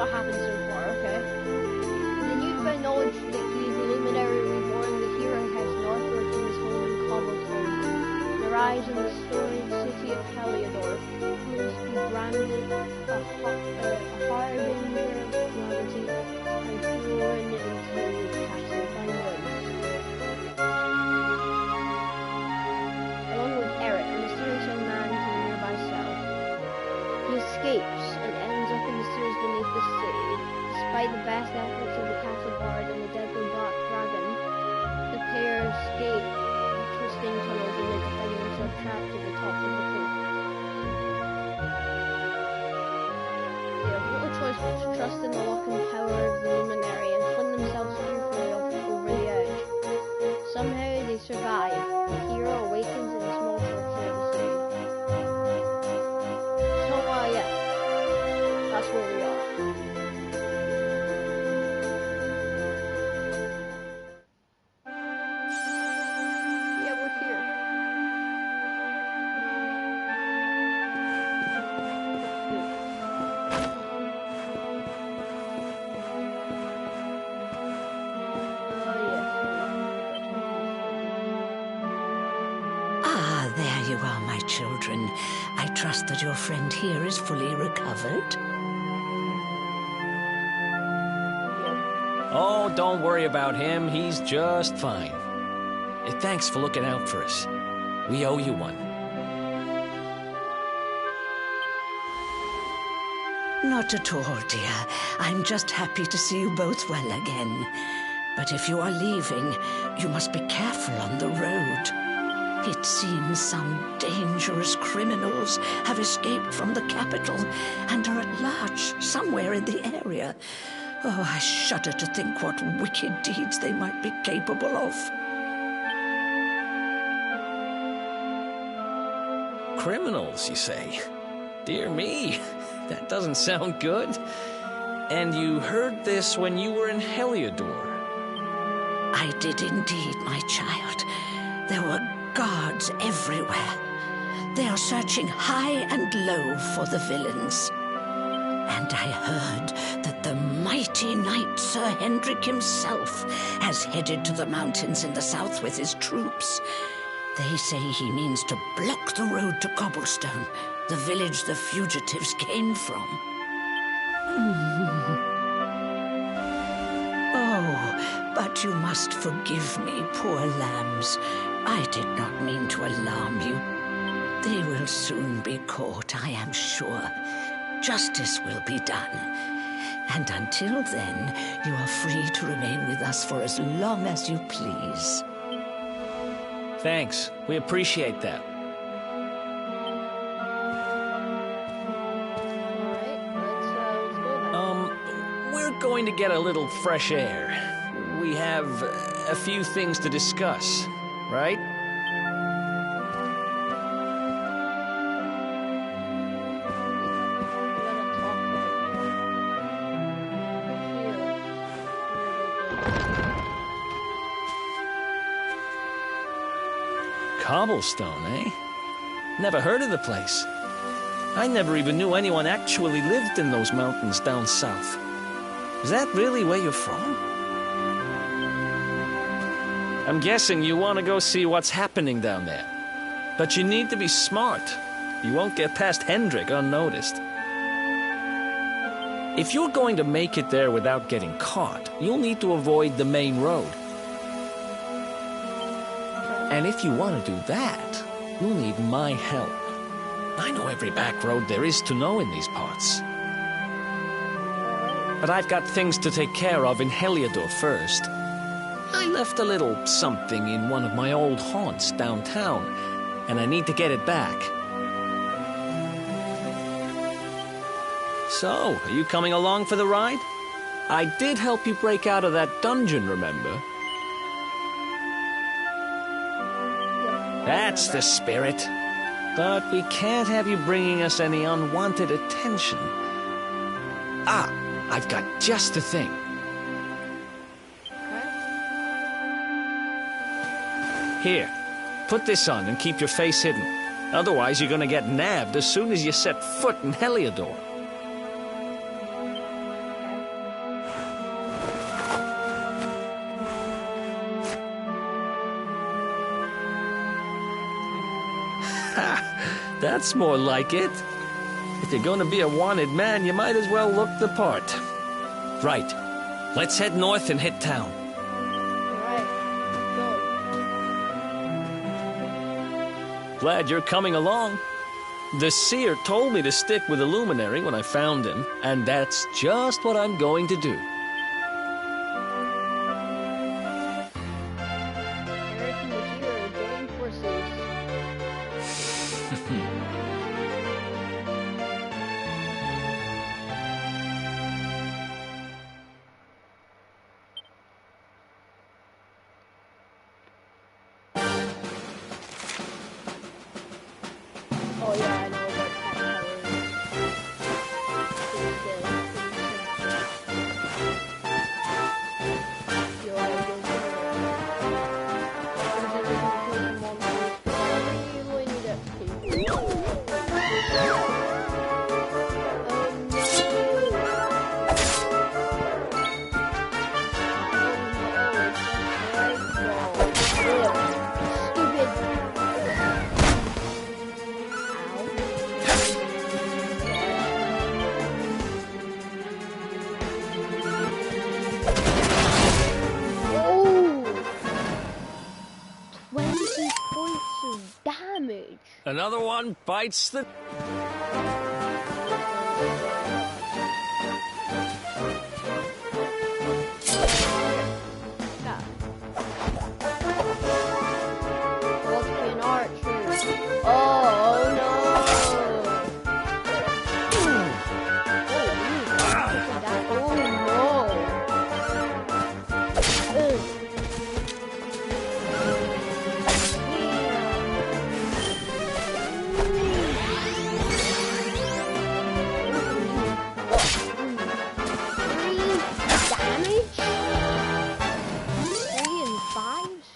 what happened so far, okay? The youth found knowledge that he is the luminary reborn. The hero heads northward from his home in Cobblestone and arrives in the storied city of Heliodor, who is to be branded a harbinger of gravity and thrown into the castle by winds. Along with Erik, a mysterious young man from a nearby cell. He escapes and ends up in the sewers beneath the city. Despite the best efforts of the castle guard and the deadly black dragon, the pair escape twisting tunnels only to find themselves trapped at the top of the cliff. They have little choice but to trust in the luck and power of the luminary and fling themselves fearfully over the edge. Somehow they survive. The hero awakens in a small church near the city. So, yeah, that's where we are. Yeah, we're here. Ah, there you are, my children. I trust that your friend here is fully recovered. Oh, don't worry about him. He's just fine. Thanks for looking out for us. We owe you one. Not at all, dear. I'm just happy to see you both well again. But if you are leaving, you must be careful on the road. It seems some dangerous criminals have escaped from the capital and are at large somewhere in the area. Oh, I shudder to think what wicked deeds they might be capable of. Criminals, you say? Dear me, that doesn't sound good. And you heard this when you were in Heliodor? I did indeed, my child. There were guards everywhere. They are searching high and low for the villains. And I heard that the mighty knight Sir Hendrik himself has headed to the mountains in the south with his troops. They say he means to block the road to Cobblestone, the village the fugitives came from. Oh, but you must forgive me, poor lambs. I did not mean to alarm you. They will soon be caught, I am sure. Justice will be done. And until then, you are free to remain with us for as long as you please. Thanks. We appreciate that. Alright, let's go then. We're going to get a little fresh air. We have a few things to discuss, right? Cobblestone, eh? Never heard of the place. I never even knew anyone actually lived in those mountains down south. Is that really where you're from? I'm guessing you want to go see what's happening down there. But you need to be smart. You won't get past Hendrik unnoticed. If you're going to make it there without getting caught, you'll need to avoid the main road. And if you want to do that, you'll need my help. I know every back road there is to know in these parts. But I've got things to take care of in Heliodor first. I left a little something in one of my old haunts downtown, and I need to get it back. So, are you coming along for the ride? I did help you break out of that dungeon, remember? That's the spirit. But we can't have you bringing us any unwanted attention. Ah, I've got just the thing. Here, put this on and keep your face hidden. Otherwise, you're gonna get nabbed as soon as you set foot in Heliodor. That's more like it. If you're gonna be a wanted man, you might as well look the part. Right. Let's head north and hit town. Alright, go. Glad you're coming along. The seer told me to stick with the luminary when I found him, and that's just what I'm going to do. Erik and the hero join forces. Oh yeah, I know about cat powers. You're all good. Damage. Another one bites the... Yeah. Let's be an archer. Oh no! Oh no!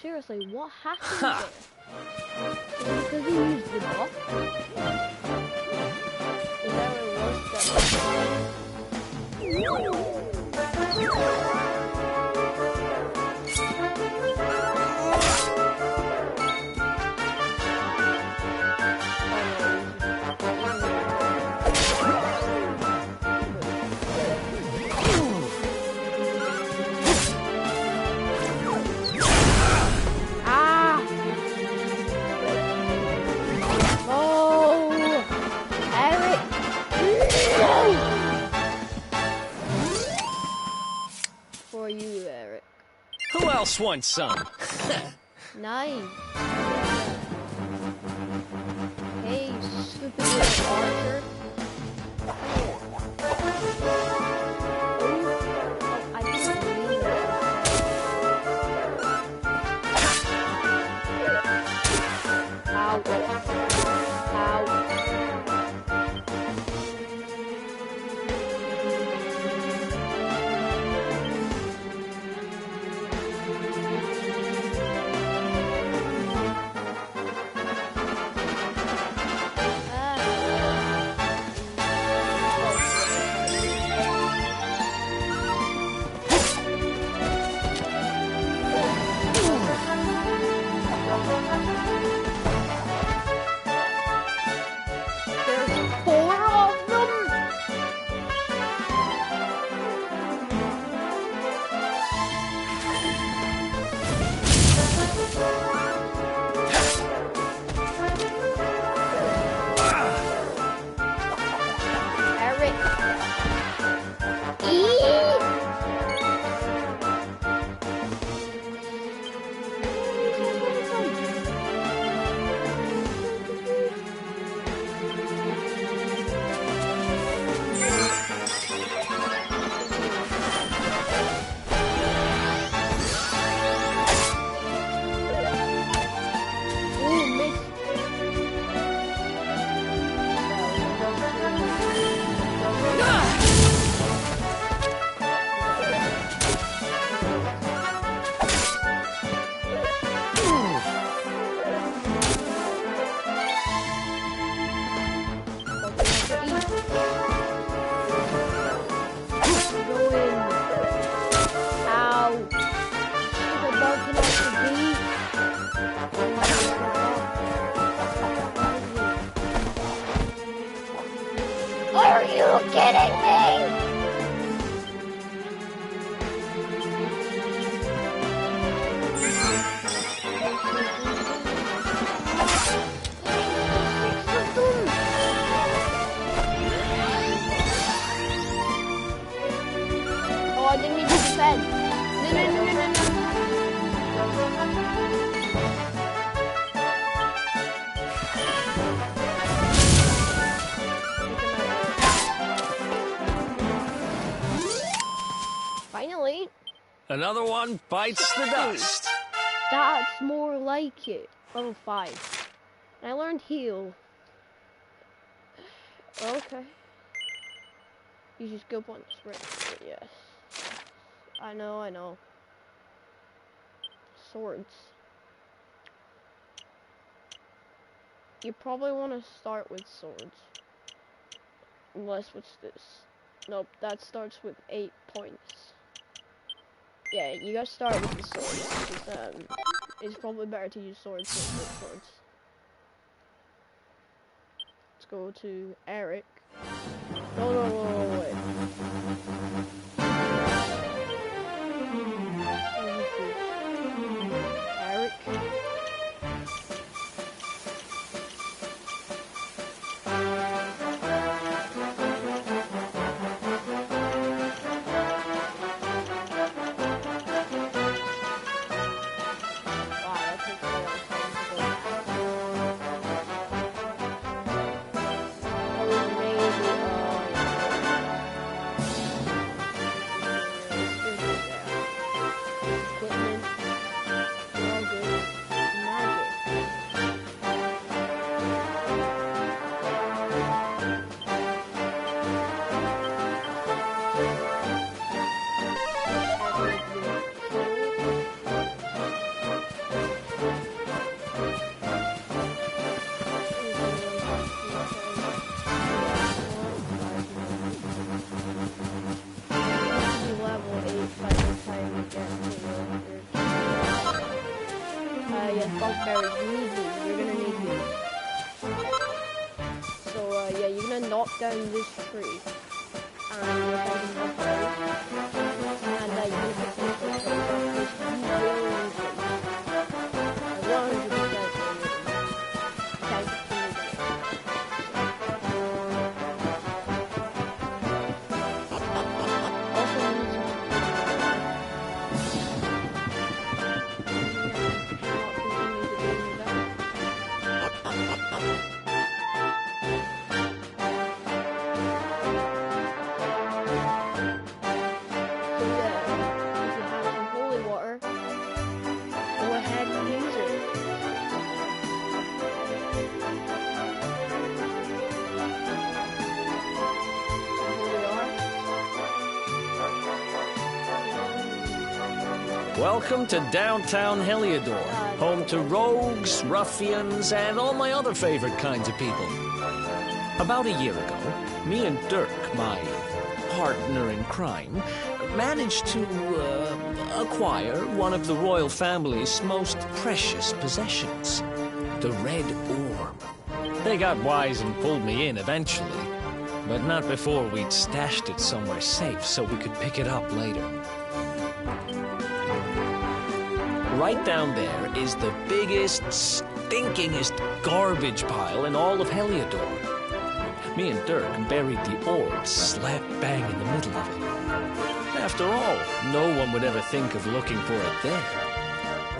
Seriously, what happened there? Because he used the buff? Is that what it for you, Erik. Who else wants some? Nice. Hey, stupid little archer. Oh, I didn't mean that. Ow. Ow. you kidding me? Oh, I didn't need to defend. No. Finally. Another one bites the dust. That's more like it. Level 5. And I learned heal. Okay. You just go punch right. Yes. I know. Swords. You probably want to start with swords. Unless, what's this? Nope, that starts with 8 points. Yeah, you gotta start with the swords. Because, it's probably better to use swords than with swords. Let's go to Erik. No, wait. Erik. Buckberries, you need these. You're gonna need these. So, yeah, you're gonna knock down this tree. And you're finding buckberries. And, you're gonna pick these buckberries up. Because you will need them. 100% will need them. Okay, also need some. Welcome to downtown Heliodor, home to rogues, ruffians, and all my other favorite kinds of people. About a year ago, me and Dirk, my partner in crime, managed to acquire one of the royal family's most precious possessions, the Red Orb. They got wise and pulled me in eventually, but not before we'd stashed it somewhere safe so we could pick it up later. Right down there is the biggest, stinkingest garbage pile in all of Heliodor. Me and Dirk buried the orb slap bang in the middle of it. After all, no one would ever think of looking for it there.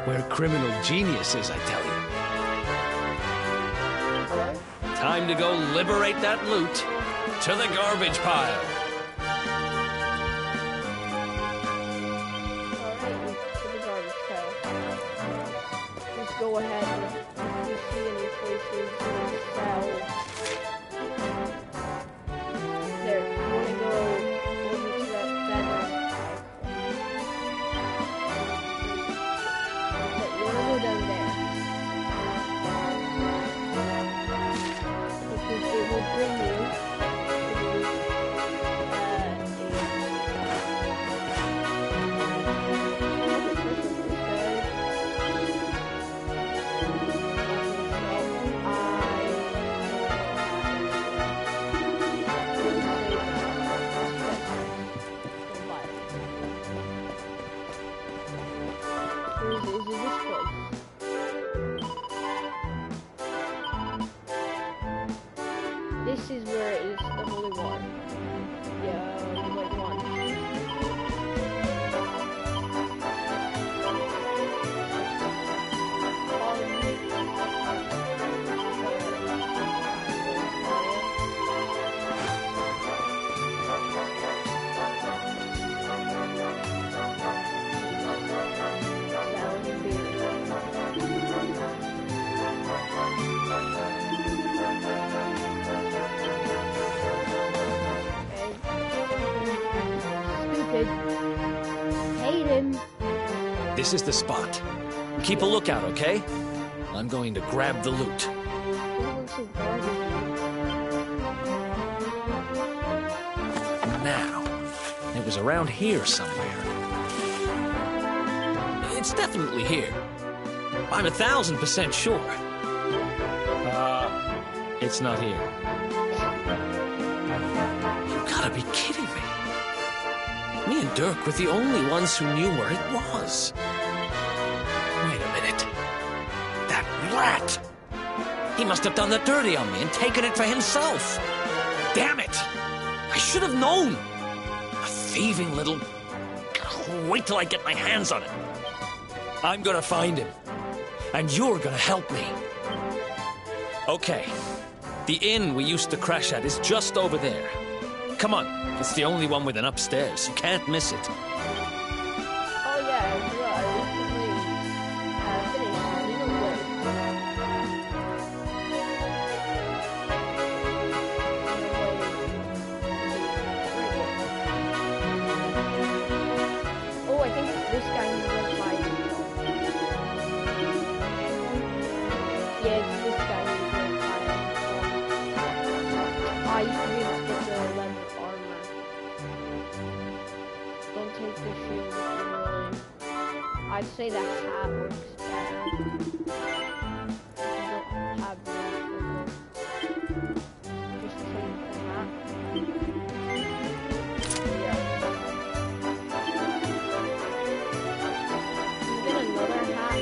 We're criminal geniuses, I tell you. Time to go liberate that loot to the garbage pile. Go ahead and if you see any places to sell. There, you want to go over to that but you want to go down there. Because it will bring you This is the spot. Keep a lookout, okay? I'm going to grab the loot. Now, it was around here somewhere. It's definitely here. I'm 1,000% sure. It's not here. You gotta be kidding me. Me and Dirk were the only ones who knew where it was. Wait a minute. That rat! He must have done the dirty on me and taken it for himself. Damn it! I should have known! A thieving little... Wait till I get my hands on it. I'm gonna find him. And you're gonna help me. Okay. The inn we used to crash at is just over there. Come on. It's the only one with an upstairs. You can't miss it. Oh yeah, I oh, I think it's this guy who's gonna find me. Yeah, it's this guy who's gonna find me. I used to be able to get the leather armor. Don't take the shield, really. I'd say the hat works better. I don't have the just take the hat. Yeah. Get another hat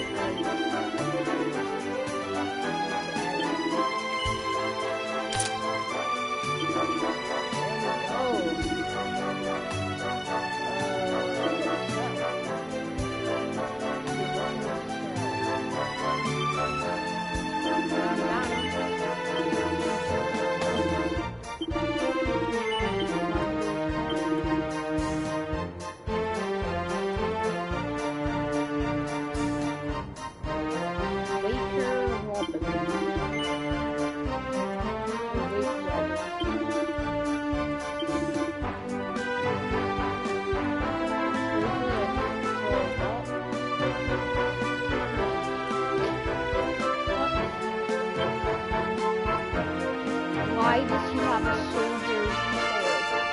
and why does he have a soldier's sword?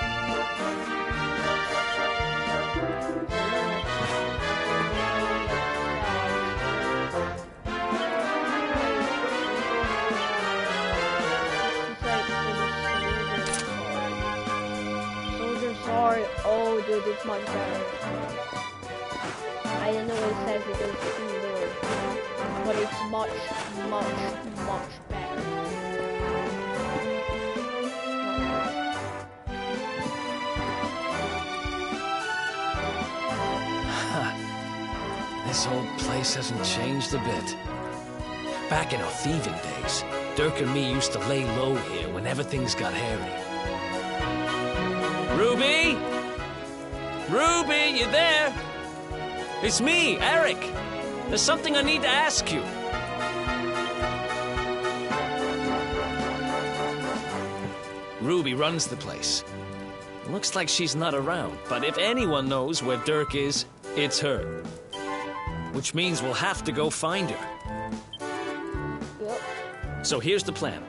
Soldier sword. Oh, dude, it's much better. I don't know what it says because it's too low, but it's much better. This whole place hasn't changed a bit. Back in our thieving days, Dirk and me used to lay low here whenever things got hairy. Ruby? Ruby, you there? It's me, Erik. There's something I need to ask you. Ruby runs the place. Looks like she's not around, but if anyone knows where Dirk is, it's her. Which means we'll have to go find her. Yep. So here's the plan.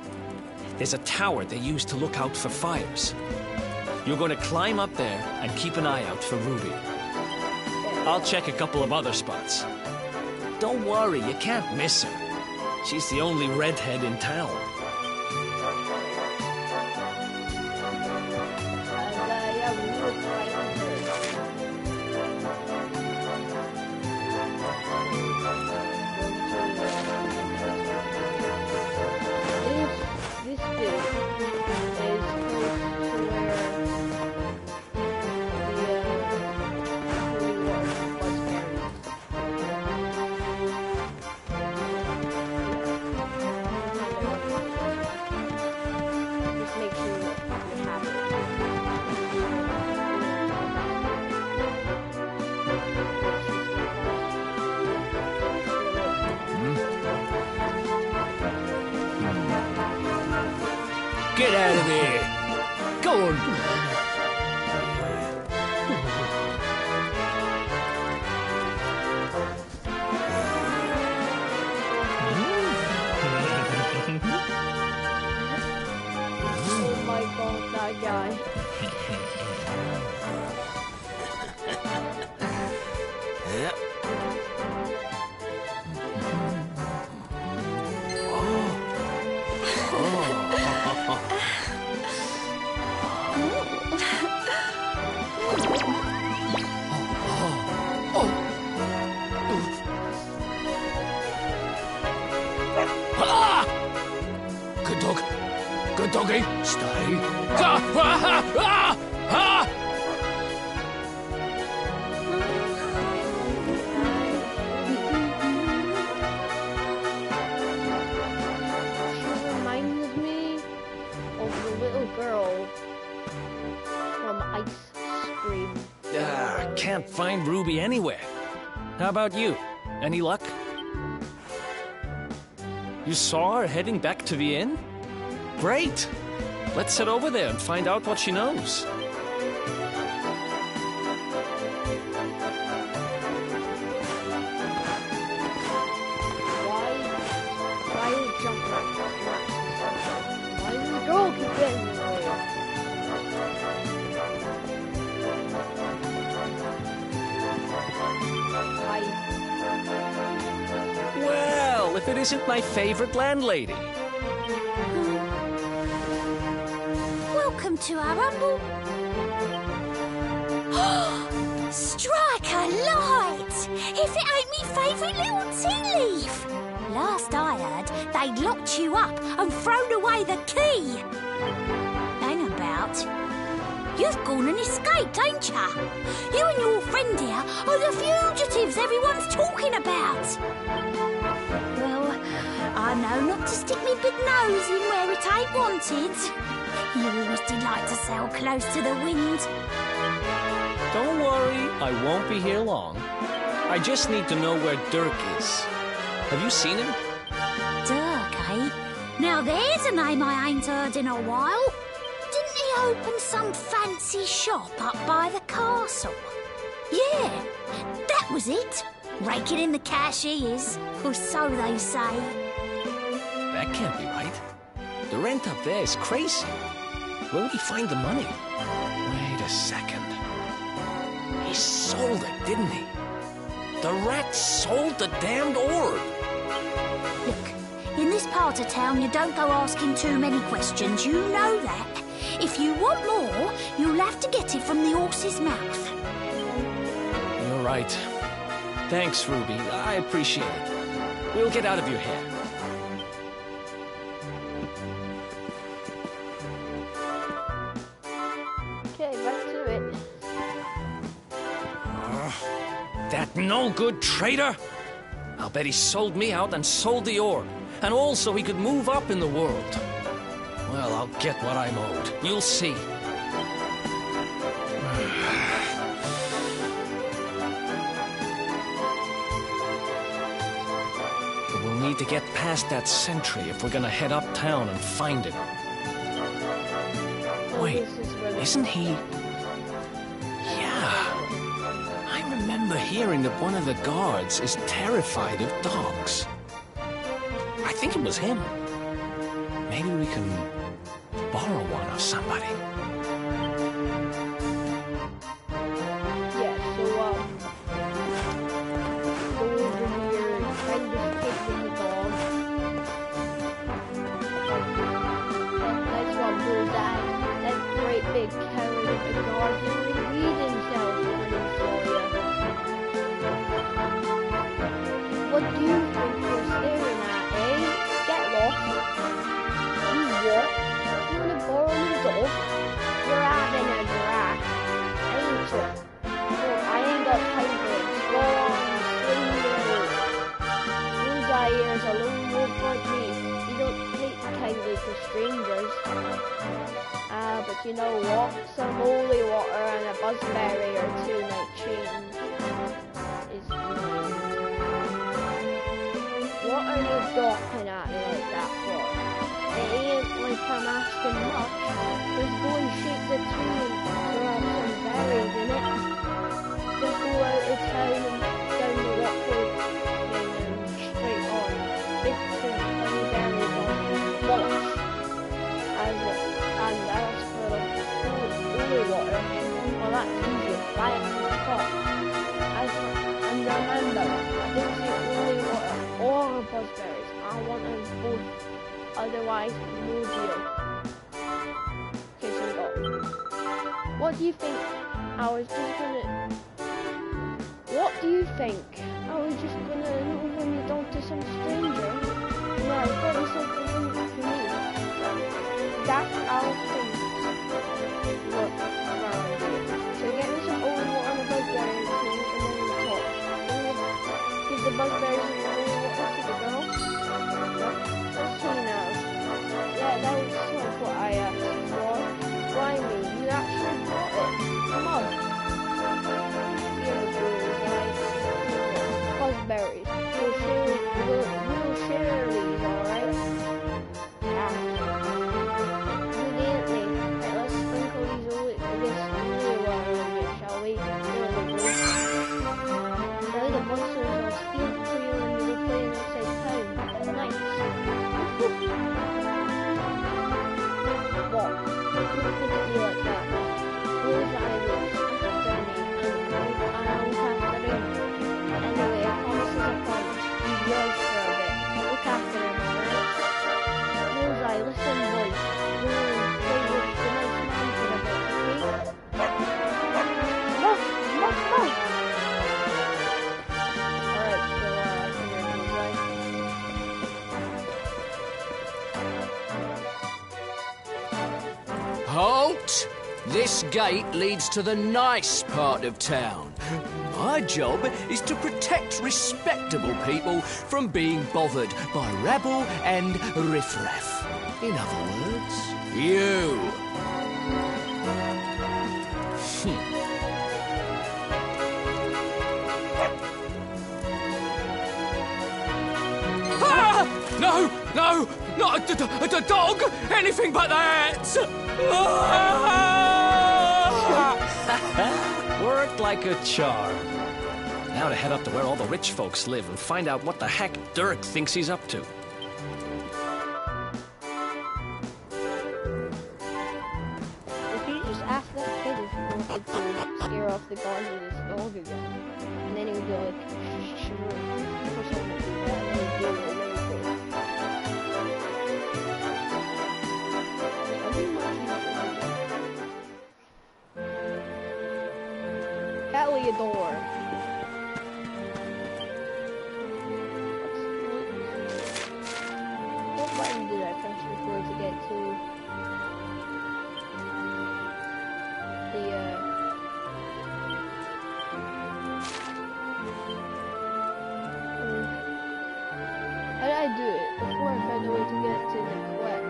There's a tower they use to look out for fires. You're going to climb up there and keep an eye out for Ruby. I'll check a couple of other spots. Don't worry, you can't miss her. She's the only redhead in town. Yeah, we will find her. This dude is close to where was buried. Just make sure you have it. Get out of there! Go on! bad guy. Yep. Good dog. Good doggy. Stay. She reminds me of the little girl from Ice Cream. Can't find Ruby anywhere. How about you? Any luck? You saw her heading back to the inn? Great! Let's head over there and find out what she knows. Why is jump back? Why does the girl keep getting in the way? Well, if it isn't my favorite landlady. Welcome to our humble... Strike a light! If it ain't me favourite little tea leaf! Last I heard, they'd locked you up and thrown away the key. Hang about. You've gone and escaped, ain't ya? You and your friend here are the fugitives everyone's talking about. Well, I know not to stick me big nose in where it ain't wanted. You always delight to sail close to the wind. Don't worry, I won't be here long. I just need to know where Dirk is. Have you seen him? Dirk, eh? Now there's a name I ain't heard in a while. Didn't he open some fancy shop up by the castle? Yeah, that was it. Raking in the cash he is, or so they say. That can't be right. The rent up there is crazy. Where would he find the money? Wait a second. He sold it, didn't he? The rat sold the damned orb. Look, in this part of town you don't go asking too many questions, you know that. If you want more, you'll have to get it from the horse's mouth. You're right. Thanks, Ruby. I appreciate it. We'll get out of your hair. Okay, back to it. That no-good traitor! I'll bet he sold me out and sold the orb. And also he could move up in the world. Well, I'll get what I'm owed. You'll see. But we'll need to get past that sentry if we're gonna head uptown and find him. Wait, isn't he... Yeah. I remember hearing that one of the guards is terrified of dogs. I think it was him. Maybe we can borrow one of somebody. Yeah, so, go over here and find this kid with the dog. Next one goes that great big coward of the guard who would read himself when he saw you. What do you think you're staring at, eh? Get lost. You what? You wanna borrow my dog? You're having a draft, ain't you? Look, I ain't got time for it. Go on and swing your rope. Those ears a lone wolf like me. You don't take kindly to strangers. But you know what? Some holy water and a buzzberry or two might change. What are you gawping at me like that for? It ain't like I'm asking much. Just go and shake the tree and grab some berries in it. Just go out of town and down the walkway and straight on. Big honey berries on mulch. And as for that's easy. Buy it from the top. And remember, I didn't say only water or buzzberries. I want them both. Otherwise, no deal. Okay, so we got. What do you think? I was just gonna. What do you think? I was just gonna move me down to some stranger. Yeah, it's probably something for me. That's our thing. Look around here. So get me some old water and a bugberry and then the top. Give the bugberries and the old water to the girl. Yep. Let's see now. Yeah, that was sort of what I asked for. Why me? You actually got it. Come on. Here goes, guys. Buzzberries. We'll share these, alright? Yeah. Immediately. Right, let's sprinkle these this blue water on here, shall we? There we go. Now the monsters are still clear and we're playing outside town. Nice. What? Don't look at me like that. Close eyelids. Anyway, I promise is a promise. He's yours for a bit. Look after him, alright? Bullseye, listen, boy. Stay with the nice man for a bit, okay? Muff! Muff! Muff! Alright, so, Bullseye. Halt! This gate leads to the nice part of town. My job is to protect respectable people from being bothered by rabble and riffraff. In other words, you. Ah! No! No! Not a dog! Anything but that! Worked like a charm. Now to head up to where all the rich folks live and find out what the heck Dirk thinks he's up to. If you just ask that kid if he wanted to scare off the guards with his dog again, and then he would go like, sure, of course I want to do that, and then he'd do it, and then he'd go. Heliodor. What button did I press before to get to the how did I do it before I found a way to get to the quest?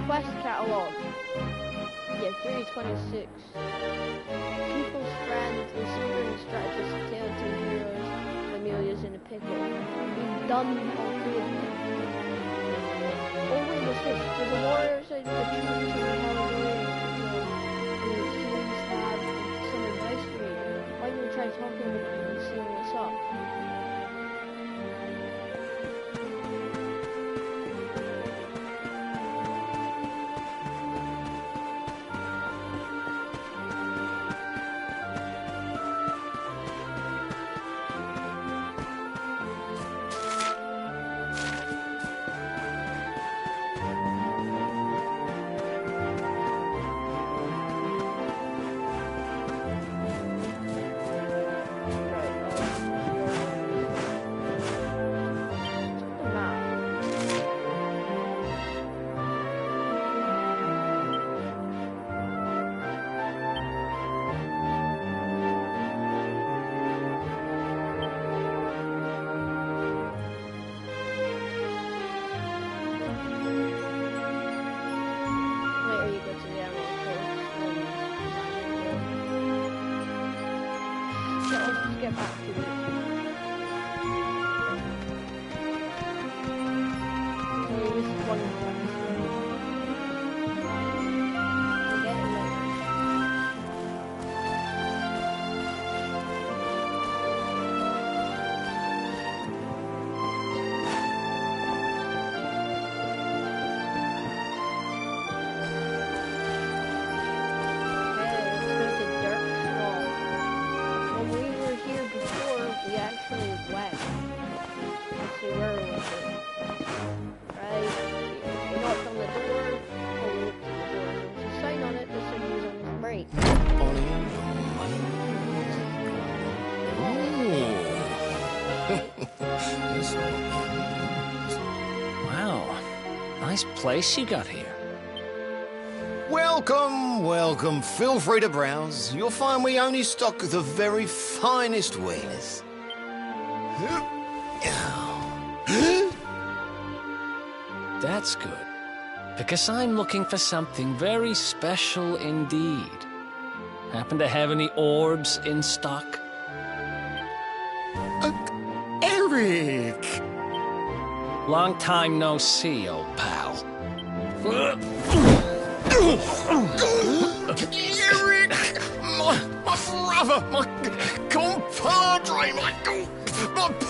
Quest catalog. Yeah, 326. People's friends, the silver and strategist, talented heroes, Amelia's in a pickle. We've done all three of them. Oh wait, what's this? There's a war outside the church and we have a who seems to have some advice for me. Why don't we try talking with him and seeing what's up? nice place you got here. Welcome, welcome. Feel free to browse. You'll find we only stock the very finest wares. That's good, because I'm looking for something very special indeed. Happen to have any orbs in stock? Erik! Long time no see, old pal. Erik! My brother, my compadre, my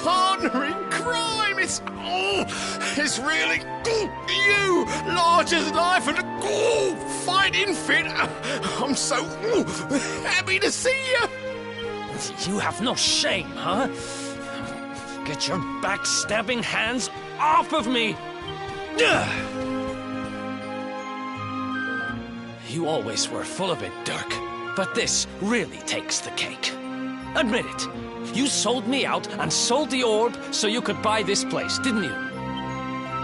partner in crime! It's really you, large as life and fighting fit. I'm so happy to see you. You have no shame, huh? Get your backstabbing hands off of me! You always were full of it, Dirk. But this really takes the cake. Admit it. You sold me out and sold the orb so you could buy this place, didn't you?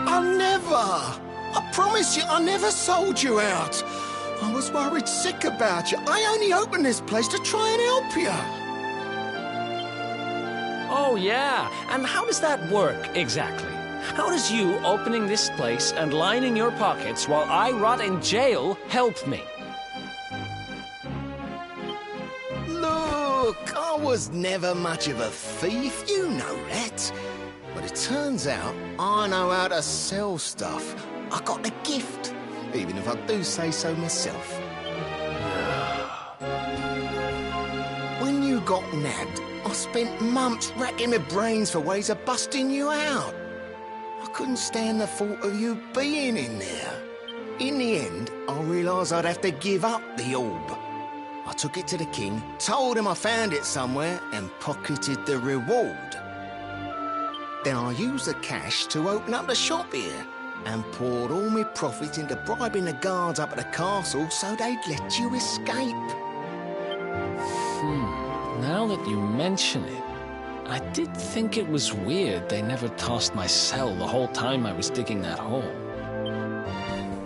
I never! I promise you, I never sold you out. I was worried sick about you. I only opened this place to try and help you. Oh, yeah. And how does that work, exactly? How does you opening this place and lining your pockets while I rot in jail help me? Look, I was never much of a thief, you know that. But it turns out I know how to sell stuff. I got the gift, even if I do say so myself. When you got nabbed, I spent months racking my brains for ways of busting you out. I couldn't stand the thought of you being in there. In the end, I realised I'd have to give up the orb. I took it to the king, told him I found it somewhere, and pocketed the reward. Then I used the cash to open up the shop here, and poured all my profit into bribing the guards up at the castle so they'd let you escape. Now that you mention it, I did think it was weird they never tossed my cell the whole time I was digging that hole.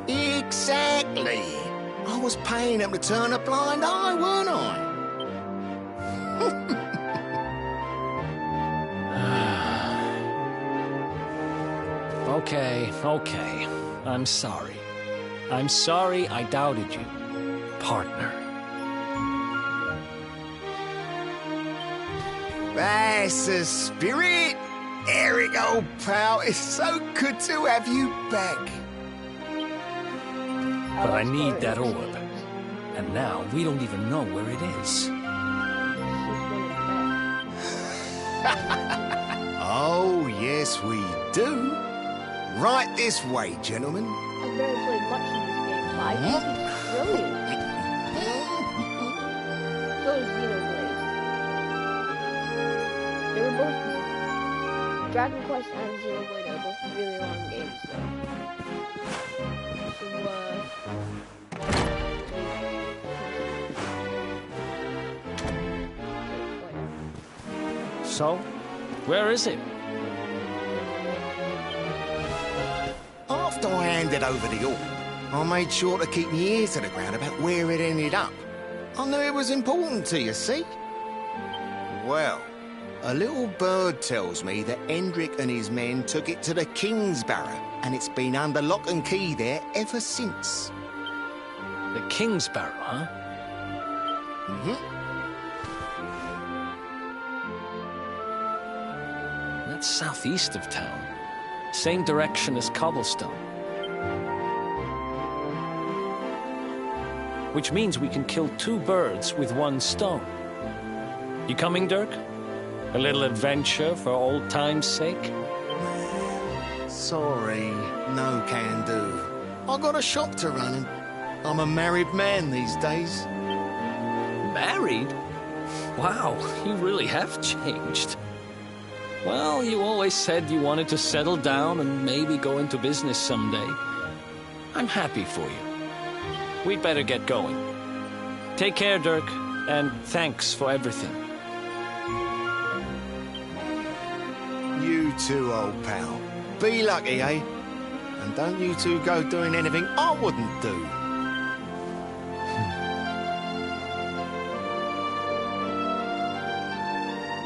Exactly! I was paying them to turn a blind eye, weren't I? Okay. I'm sorry. I'm sorry I doubted you, partner. That's the spirit! Erik, old pal, it's so good to have you back. But I need that orb. And now we don't even know where it is. Oh, yes, we do. Right this way, gentlemen. I've never played much in this game, but I think it's brilliant. So is Xenoblade. They were both... Dragon Quest and Xenoblade are both really long games, though. So, where is it? After I handed over the orb, I made sure to keep my ears to the ground about where it ended up. I knew it was important to you, see? Well, a little bird tells me that Hendrik and his men took it to the King's Barrow, and it's been under lock and key there ever since. The King's Barrow, huh? That's southeast of town. Same direction as Cobblestone. Which means we can kill two birds with one stone. You coming, Dirk? A little adventure for old time's sake? Sorry, no can do. I got a shop to run and I'm a married man these days. Married? Wow, you really have changed. Well, you always said you wanted to settle down and maybe go into business someday. I'm happy for you. We'd better get going. Take care, Dirk, and thanks for everything. You too, old pal. Be lucky, eh? And And don't you two go doing anything I wouldn't do.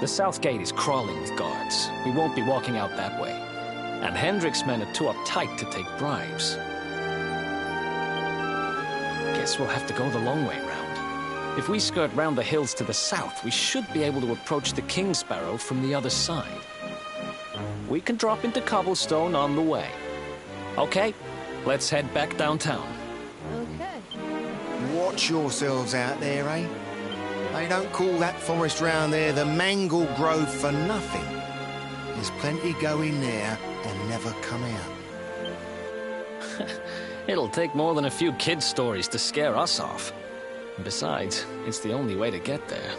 The south gate is crawling with guards. We won't be walking out that way. And Hendrik's men are too uptight to take bribes. Guess we'll have to go the long way round. If we skirt round the hills to the south, we should be able to approach the King Sparrow from the other side. We can drop into cobblestone on the way. Okay, let's head back downtown. Okay. Watch yourselves out there, eh? They don't call that forest round there the Mangle Grove for nothing. There's plenty go in there and never come out. It'll take more than a few kid stories to scare us off. Besides, it's the only way to get there.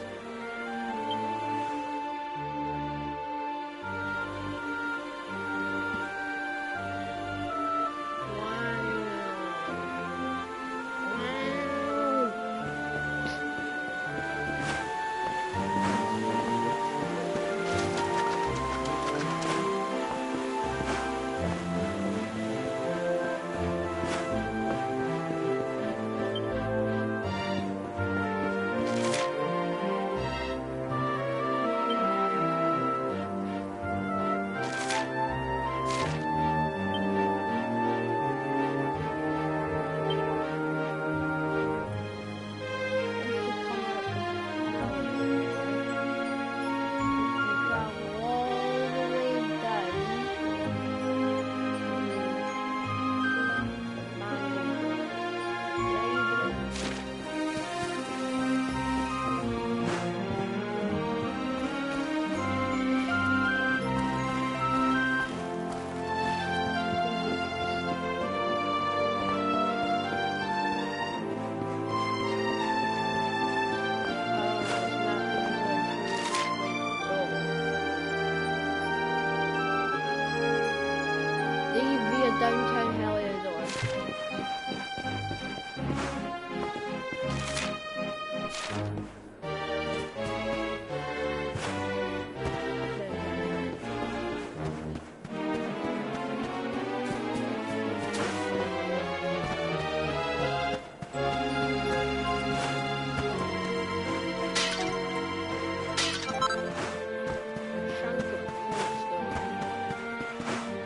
Downtown Heliodor.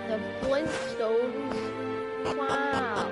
The Flintstones. Wow.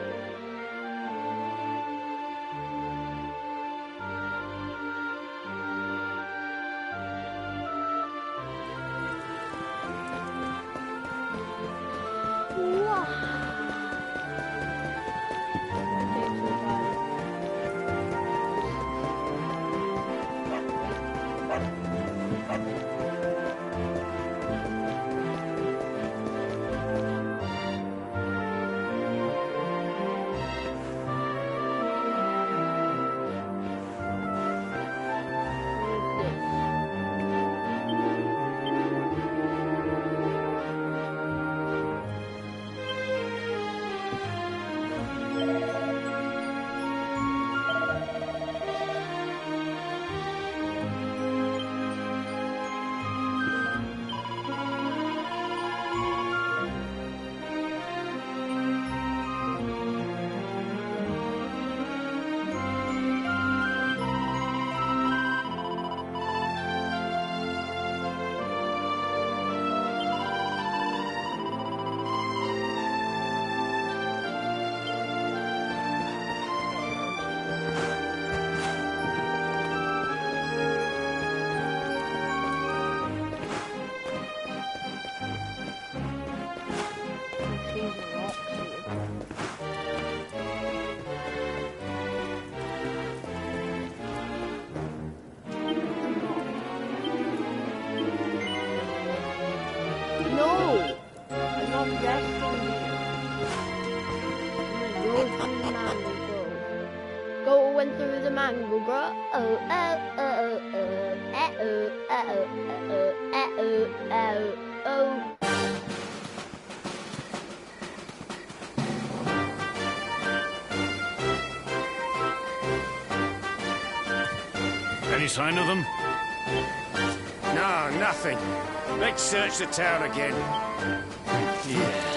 No! I'm not resting here. I'm gonna go through the mango grove. Going through the mango grove. Oh, oh, oh, oh, oh, oh, oh, oh, oh, oh. Any sign of them? No, nothing. Let's search the town again. Yeah.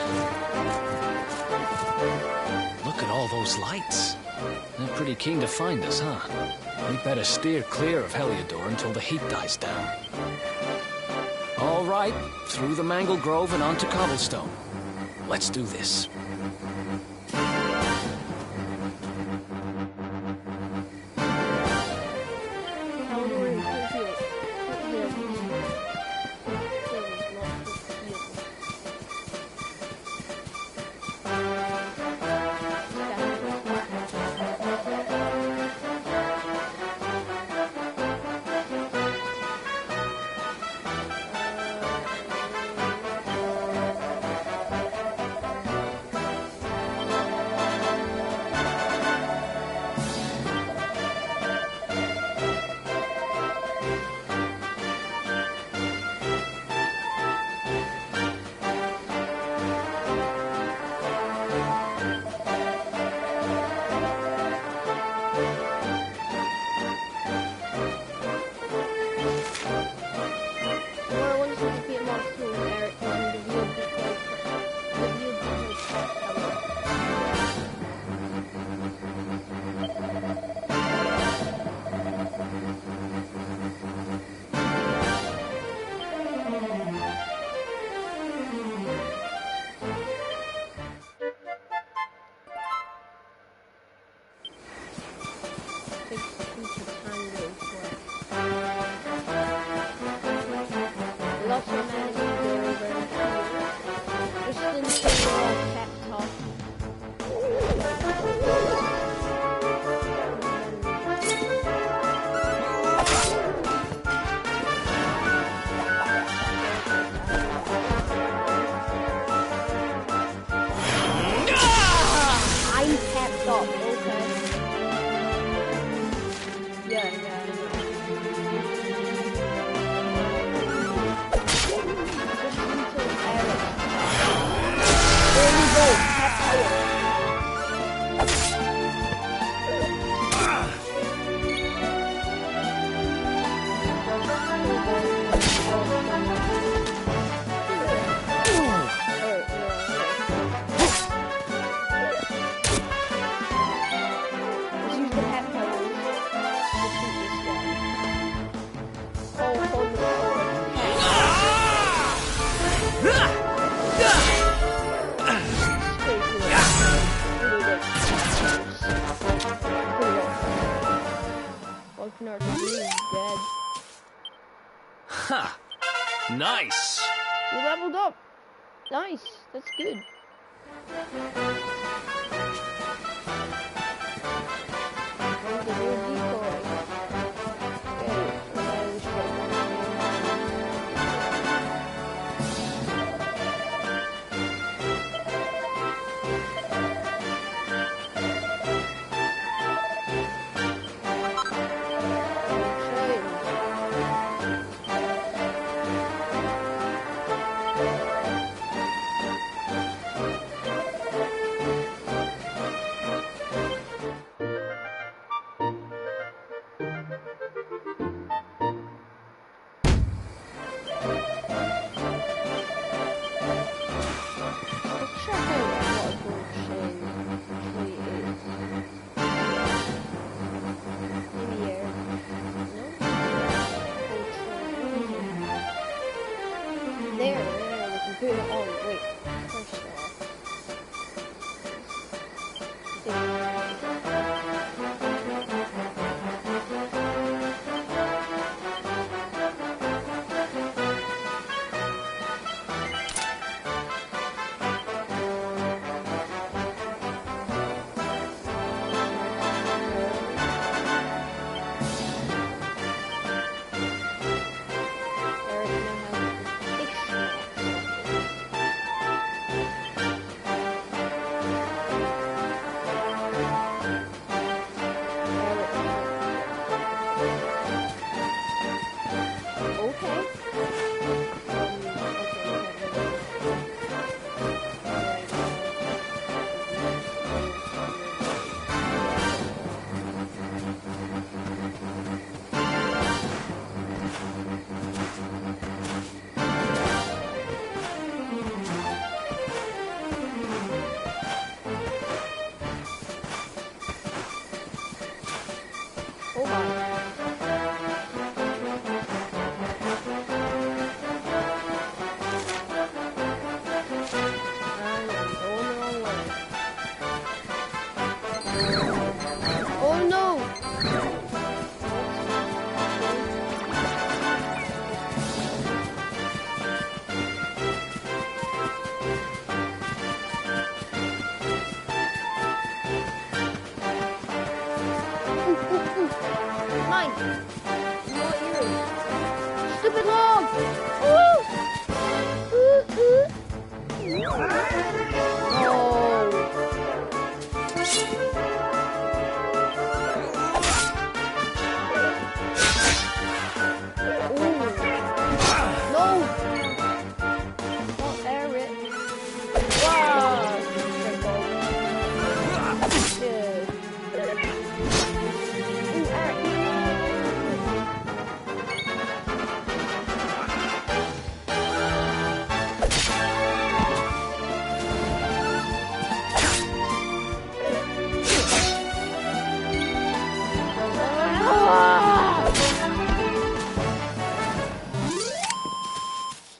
those lights. They're pretty keen to find us, huh? We'd better steer clear of Heliodor until the heat dies down. All right, through the Mangle Grove and onto Cobblestone. Let's do this. Ha! Nice! You leveled up. Nice. That's good.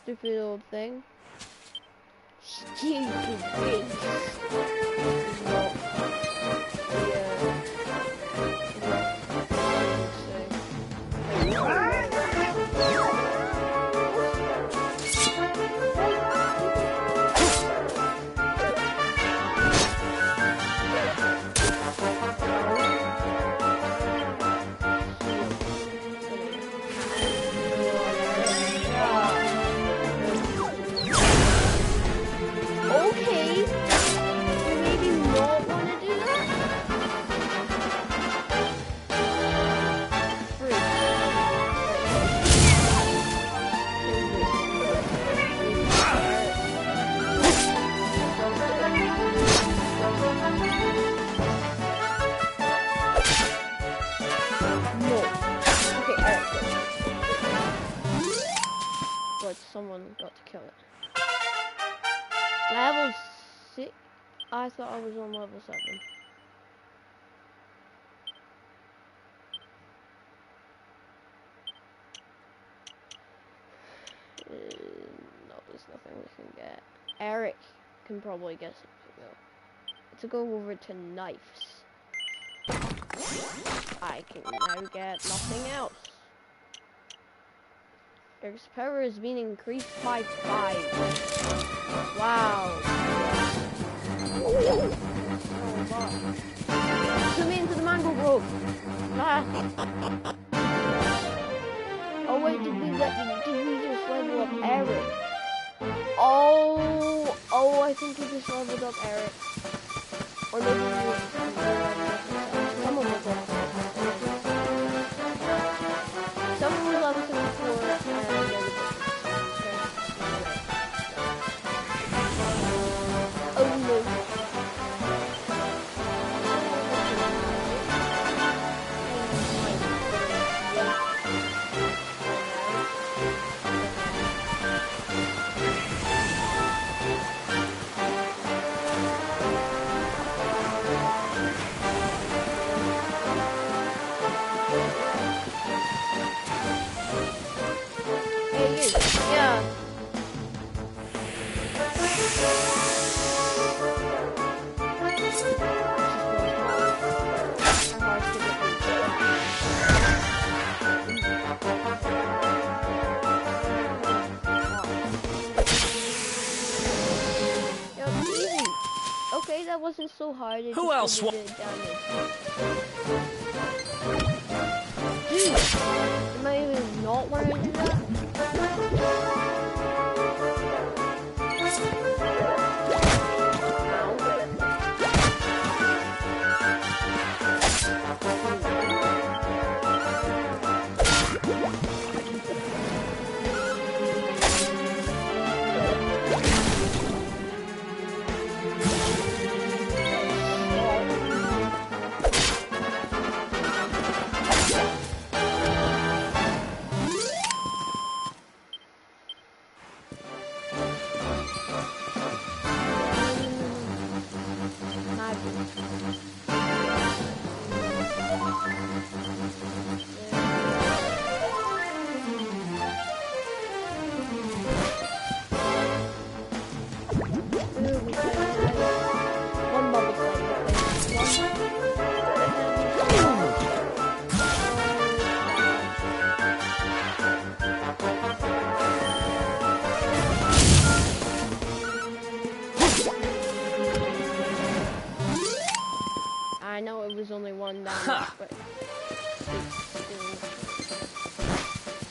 Stupid old thing. Stupid face. Someone got to kill it. Level 6? I thought I was on level 7. No, there's nothing we can get. Erik can probably get something though. Let's go over to knives. I can now get nothing else. Erik's power has been increased by 5. Wow. So much. Zoom into the mango grove. Ah. Oh wait, did we just level up Erik? Oh, I think we just leveled up Erik. Or maybe someone was level 6. Someone was level 64 and oh no. Yeah. Easy. Okay, that wasn't so hard. Who else Dude, am I even not learning to do that? I know it was only one down, but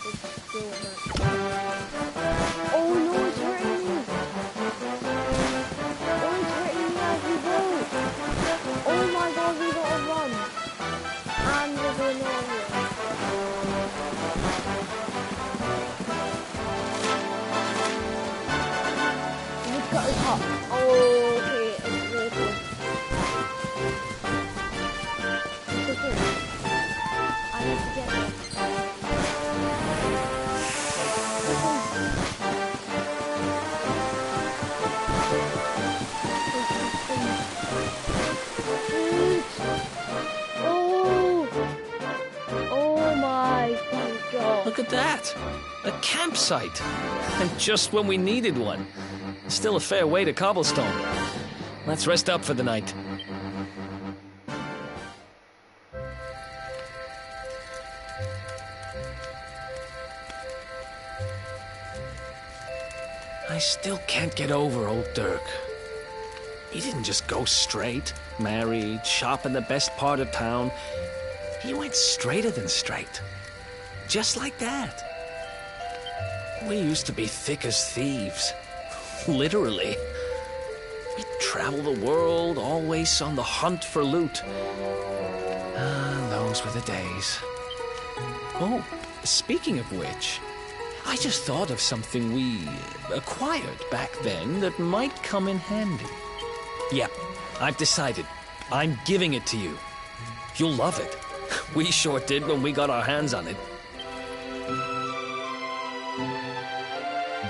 it's still hurt. Oh no, it's hurting me! at that! A campsite! And just when we needed one. Still a fair way to cobblestone. Let's rest up for the night. I still can't get over old Dirk. He didn't just go straight, married, shop in the best part of town. He went straighter than straight. Just like that. We used to be thick as thieves. Literally. We'd travel the world, always on the hunt for loot. Those were the days. Oh, speaking of which, I just thought of something we acquired back then that might come in handy. Yep, I've decided. I'm giving it to you. You'll love it. We sure did when we got our hands on it.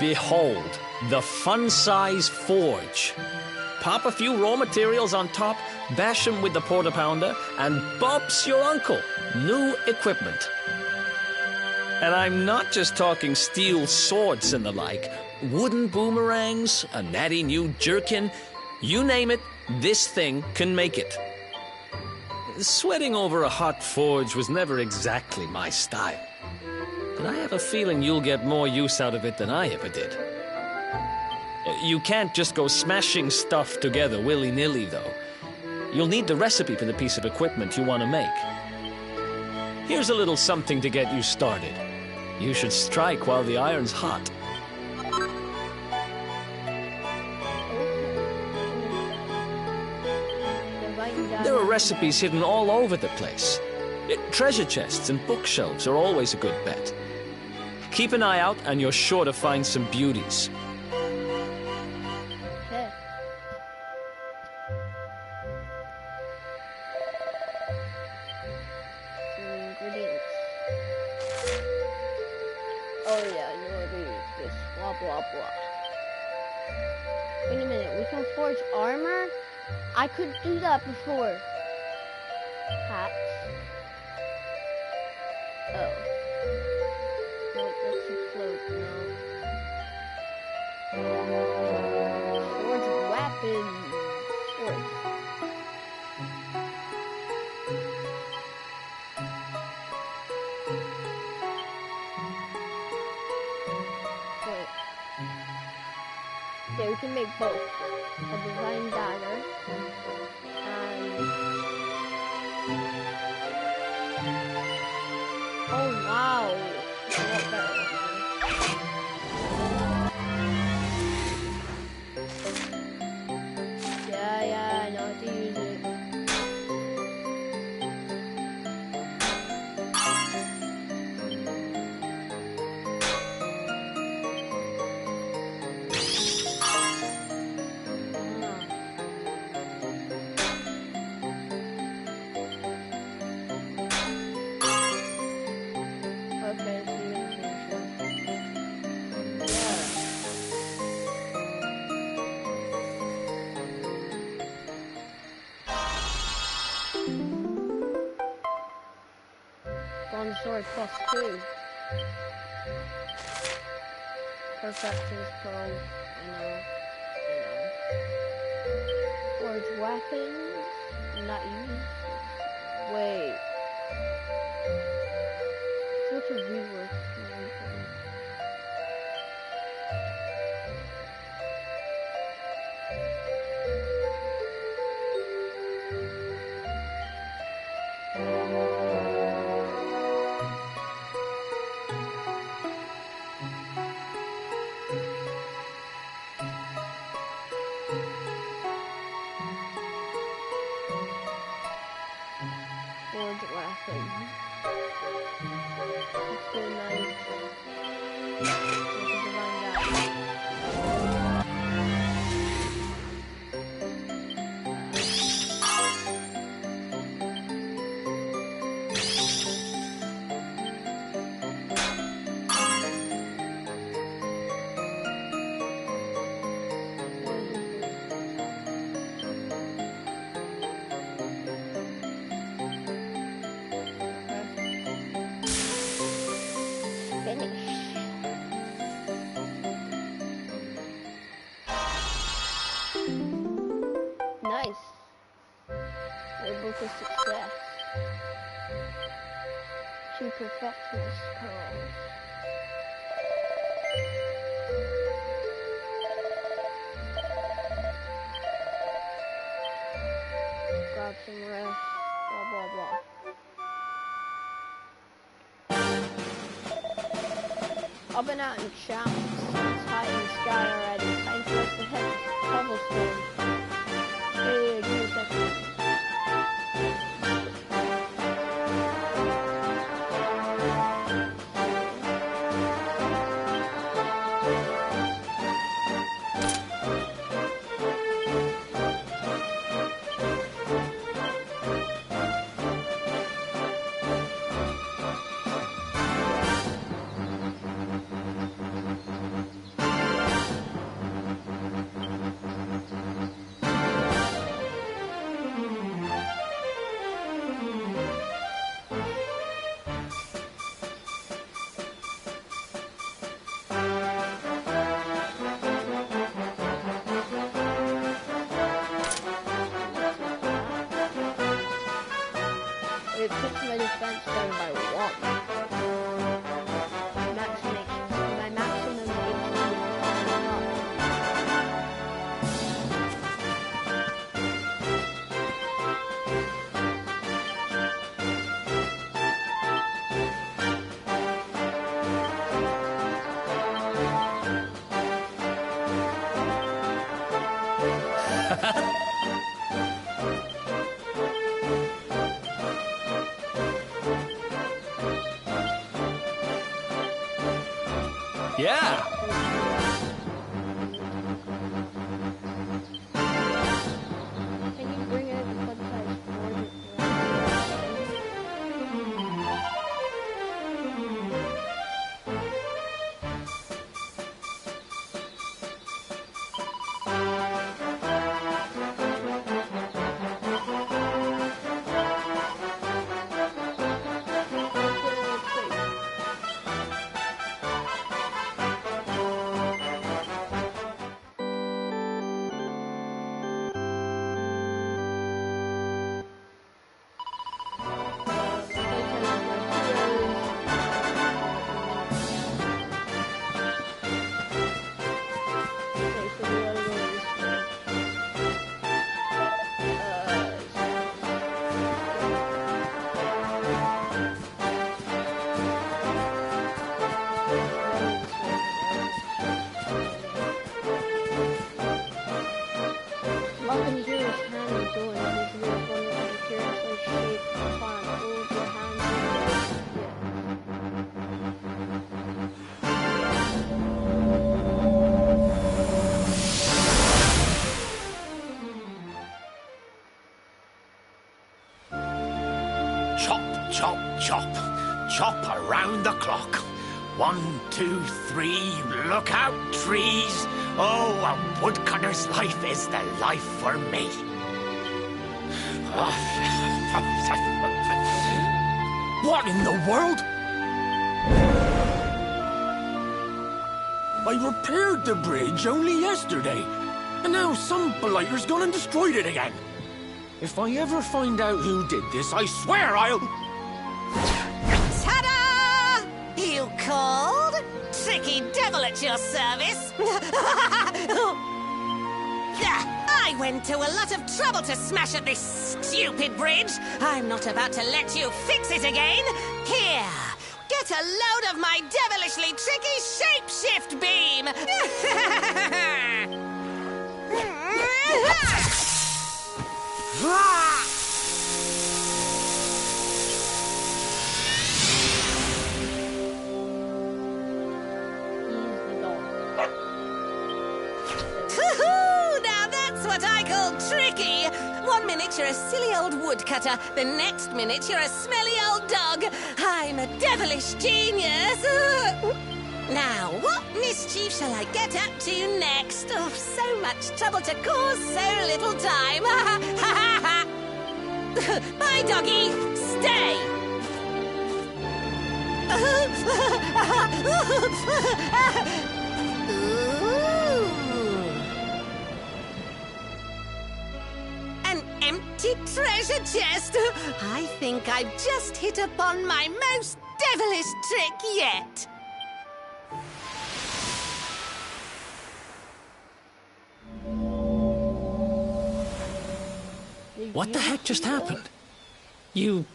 Behold, the fun-size forge. Pop a few raw materials on top, bash them with the porta pounder, and bumps your uncle. New equipment. And I'm not just talking steel swords and the like. Wooden boomerangs, a natty new jerkin. You name it, this thing can make it. Sweating over a hot forge was never exactly my style. But I have a feeling you'll get more use out of it than I ever did. You can't just go smashing stuff together willy-nilly, though. You'll need the recipe for the piece of equipment you want to make. Here's a little something to get you started. You should strike while the iron's hot. There are recipes hidden all over the place. Treasure chests and bookshelves are always a good bet. Keep an eye out and you're sure to find some beauties. Okay. Some ingredients. Oh yeah, I know what we use this. Blah blah blah. Wait a minute, we can forge armor? I could do that before. Hats. Oh. Nope, that's a cloak, no. Forge weapons. Forge. Wait. Yeah, we can make both. A design dagger. Oh wow! A lot better. Yeah, I know how to use it. Okay, so you can Bronze sword +2. Perfection's pearl. I know. Forge weapons. Not used. Wait. What's a rework? Forge weapons. Let's do a knife. to success. To perfectness, pearls. Grab some rest, blah blah blah. I've been out in champs, it's high in the sky already. Time for us to hit cobblestone. Hey, give me a second. It puts my defense down by 1. My maximum HP Yeah! Can you bring out the fun-sized board? Chop, chop, chop around the clock. 1, 2, 3, look out, trees. Oh, a woodcutter's life is the life for me. What in the world? I repaired the bridge only yesterday, and now some blighter's gone and destroyed it again. If I ever find out who did this, I swear I'll... Ta-da! You called? Tricky devil at your service. I went to a lot of trouble to smash at this stupid bridge. I'm not about to let you fix it again. Here, get a load of my devilishly tricky shapeshift beam. Now that's what I call tricky. 1 minute you're a silly old woodcutter, the next minute you're a smelly old dog. I'm a devilish genius. Now, what mischief shall I get up to next? Oh, so much trouble to cause so little time. Bye, doggy. Stay. Ooh. An empty treasure chest. I think I've just hit upon my most devilish trick yet. What the heck just happened? You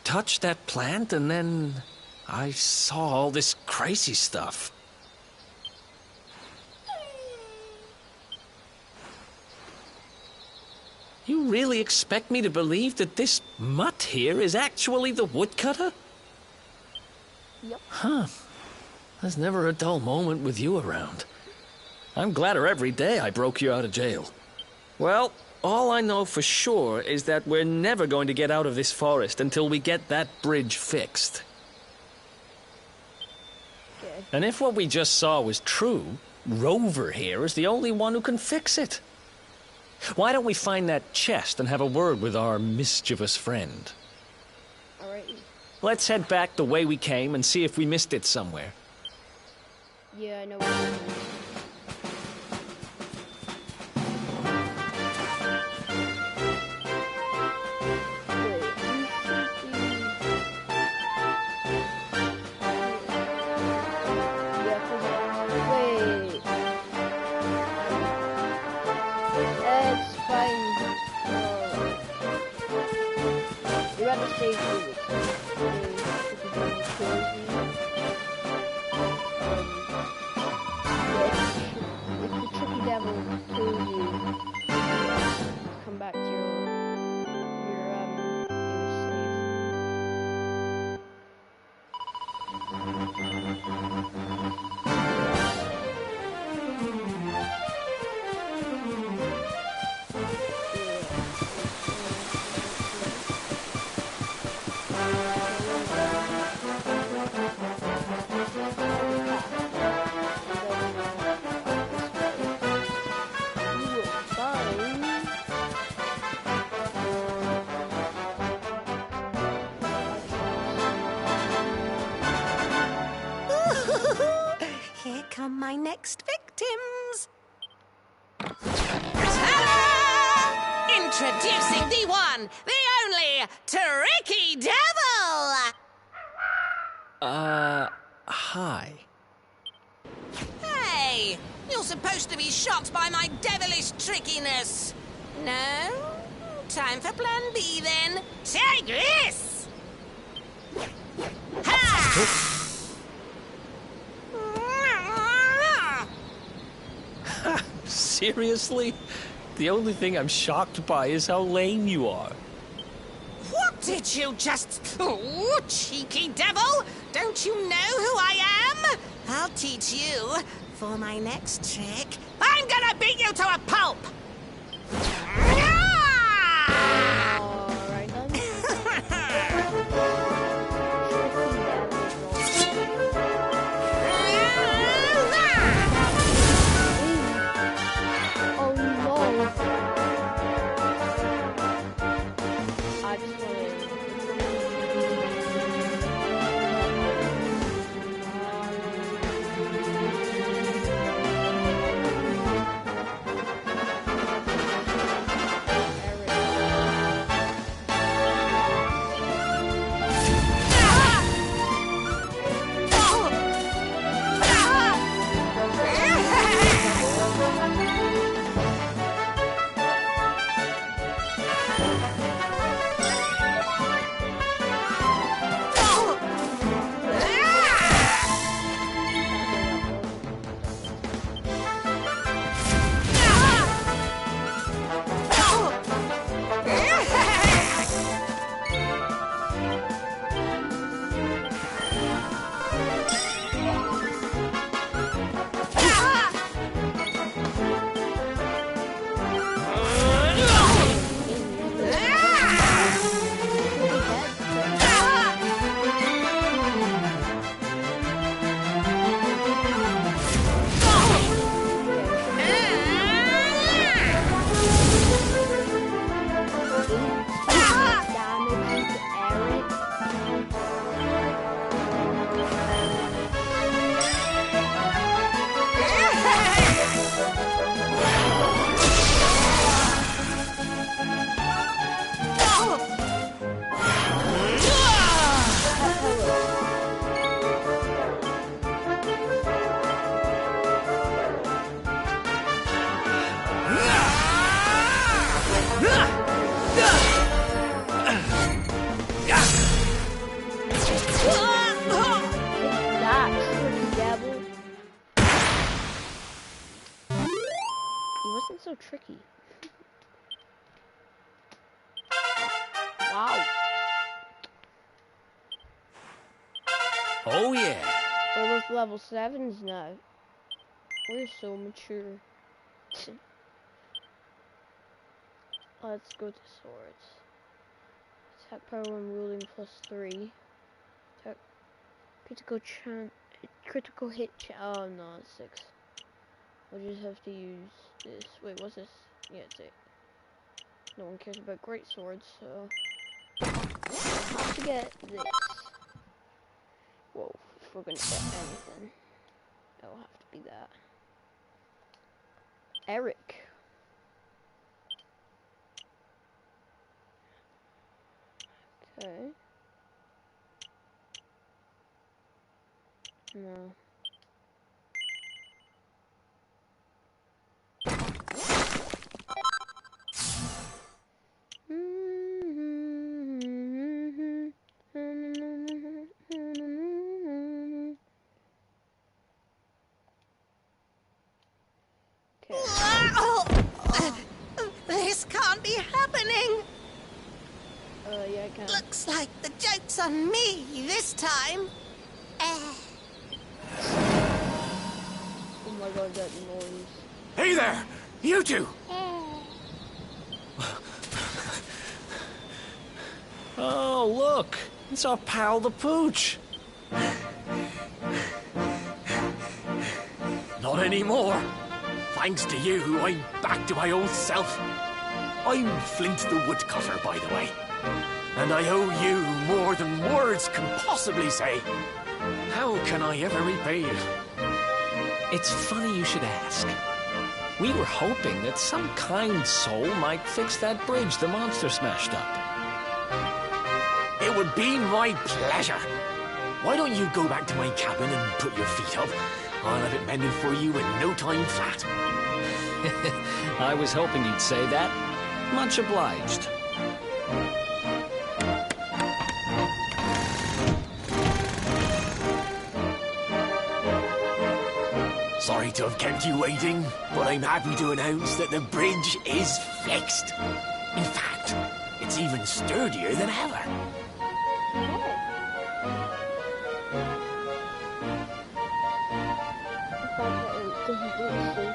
touched that plant and then I saw all this crazy stuff. You really expect me to believe that this mutt here is actually the woodcutter? Yep. Huh. There's never a dull moment with you around. I'm gladder every day I broke you out of jail. Well, all I know for sure is that we're never going to get out of this forest until we get that bridge fixed. Okay. And if what we just saw was true, Rover here is the only one who can fix it. Why don't we find that chest and have a word with our mischievous friend? Alright. Let's head back the way we came and see if we missed it somewhere. Yeah, I know what you're doing. Come back to your Here come my next victims. Ta-da! Introducing the one, the only, Tricky Devil! Hi. Hey, you're supposed to be shocked by my devilish trickiness. No? Time for plan B then. Take this! Ha! Seriously? The only thing I'm shocked by is how lame you are. What did you just... Oh, cheeky devil! Don't you know who I am? I'll teach you. For my next trick, I'm gonna beat you to a pulp! Alright then. Oh no! I just wanna... That tricky devil. He wasn't so tricky. Wow. Oh, yeah. We're both level 7s now. We're so mature. Let's go to swords. Attack power when ruling +3. Attack critical hit oh no, it's 6. We'll just have to use this. Wait, what's this? Yeah, it's 8. No one cares about great swords, so I'll have to get this. Whoa, if we're gonna get anything, it'll have to be that. Erik. Okay. No. This can't be happening. Yeah, I can. Looks like the joke's on me this time. Oh my god, that noise. Hey there! You two! Oh, look. It's our pal the Pooch. Not anymore. Thanks to you, I'm back to my old self. I'm Flint the Woodcutter, by the way. And I owe you more than words can possibly say. How can I ever repay you? It's funny you should ask. We were hoping that some kind soul might fix that bridge the monster smashed up. It would be my pleasure. Why don't you go back to my cabin and put your feet up? I'll have it mended for you in no time flat. I was hoping you'd say that. Much obliged. Sorry to have kept you waiting, but I'm happy to announce that the bridge is fixed. In fact, it's even sturdier than ever.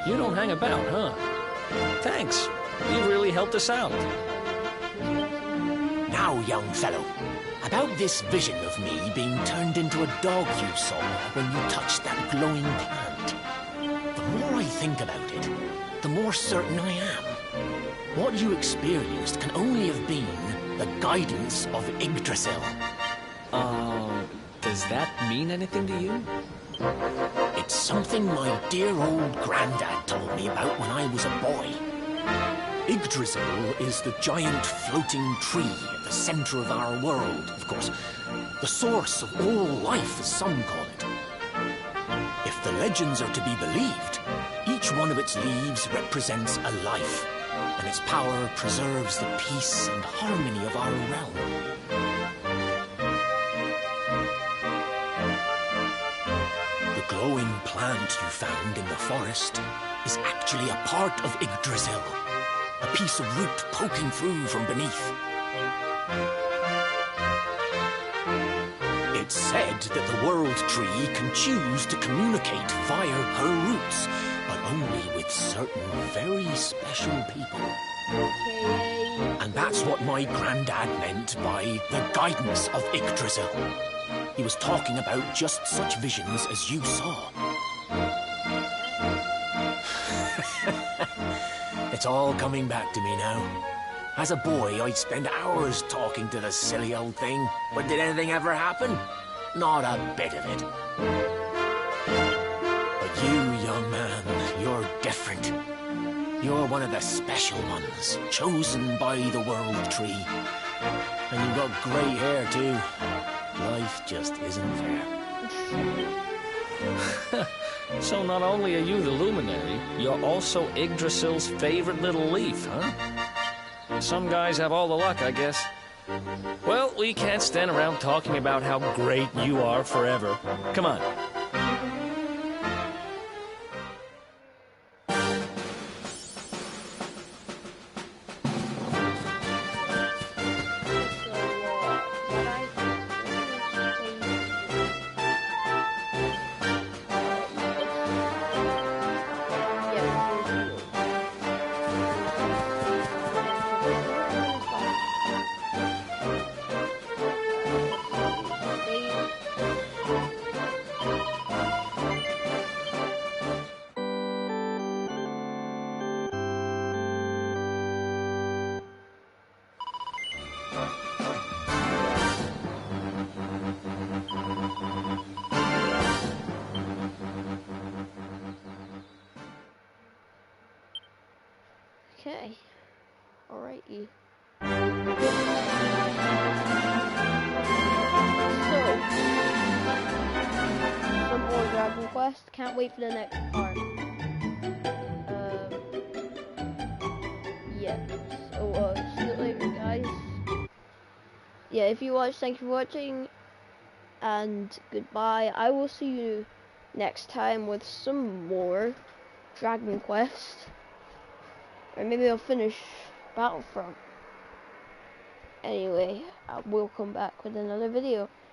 You don't hang about, huh? Thanks. You really helped us out. Now, young fellow, about this vision of me being turned into a dog you saw when you touched that glowing plant. The more I think about it, the more certain I am. What you experienced can only have been the guidance of Yggdrasil. Does that mean anything to you? It's something my dear old granddad told me about when I was a boy. Yggdrasil is the giant floating tree at the center of our world, of course. The source of all life, as some call it. If the legends are to be believed, each one of its leaves represents a life, and its power preserves the peace and harmony of our realm. The glowing plant you found in the forest is actually a part of Yggdrasil, a piece of root poking through from beneath. It's said that the World Tree can choose to communicate via her roots, but only with certain very special people. Okay. And that's what my granddad meant by the guidance of Yggdrasil. He was talking about just such visions as you saw. It's all coming back to me now. As a boy, I'd spend hours talking to the silly old thing. But did anything ever happen? Not a bit of it. But you, young man, you're different. You're one of the special ones, chosen by the World Tree. And you've got grey hair, too. Life just isn't fair. So not only are you the luminary, you're also Yggdrasil's favorite little leaf, huh? Some guys have all the luck, I guess. Well, we can't stand around talking about how great you are forever. Come on. Okay. Alrighty. So, some more Dragon Quest. Can't wait for the next part. Yeah. So, see you later, guys. Yeah, if you watched, thank you for watching. And goodbye. I will see you next time with some more Dragon Quest. Or maybe I'll finish Battlefront. Anyway, I will come back with another video.